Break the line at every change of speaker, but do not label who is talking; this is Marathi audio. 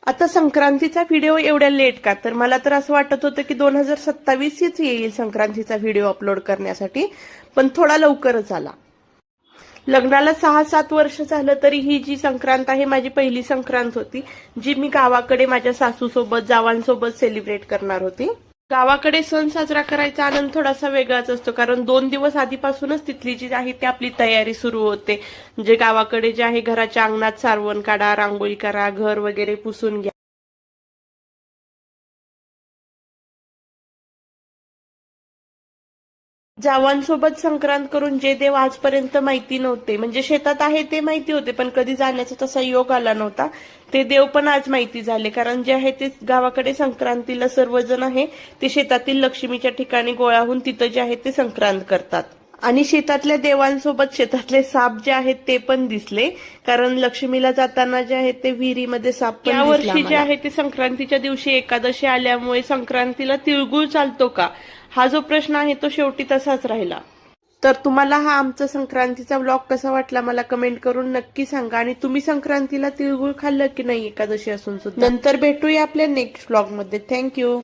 आता संक्रांतीचा व्हिडिओ एवढ्या लेट का? तर मला तर असं वाटत होतं की 2027 येईल संक्रांतीचा व्हिडिओ अपलोड करण्यासाठी, पण थोडा लवकरच आला. लग्नाला 6-7 वर्ष झालं तरी ही जी संक्रांत आहे माझी पहिली संक्रांत होती, जी मी गावाकडे माझ्या सासूसोबत जावांसोबत सेलिब्रेट करणार होती. गावाकडे सण साजरा करायचा आनंद थोडासा वेगळाच असतो, कारण 2 दिवस आधीपासूनच तिथली जी आहे ती आपली तयारी सुरू होते. म्हणजे गावाकडे जे आहे घराच्या अंगणात सारवण काढा, रांगोळी करा, घर वगैरे पुसून घ्या. जावांसोबत संक्रांत करून जे देव आजपर्यंत माहिती नव्हते, म्हणजे शेतात आहे ते माहिती होते पण कधी जाण्याचा तसा योग आला नव्हता, ते देव पण आज माहिती झाले. कारण जे आहे ते गावाकडे संक्रांतीला सर्वजण आहे ते शेतातील लक्ष्मीच्या ठिकाणी गोळा होऊन तिथं जे आहे ते संक्रांत करतात. आणि शेतातल्या देवांसोबत शेतातले साप जे आहेत ते पण दिसले, कारण लक्ष्मीला जाताना जे आहे ते विहिरीमध्ये साप पण दिसला. यावर्षी जे आहे ते संक्रांतीच्या दिवशी एकादशी आल्यामुळे संक्रांतीला तिळगुळ चालतो का, हा जो प्रश्न आहे तो शेवटी तसाच राहिला. तर तुम्हाला हा आमचा संक्रांतीचा व्लॉग कसा वाटला मला कमेंट करून नक्की सांगा. आणि तुम्ही संक्रांतीला तिळगुळ खाल्लं की नाही एकादशी असून सुद्धा. नंतर भेटूया आपल्या नेक्स्ट व्लॉग मध्ये. थँक्यू.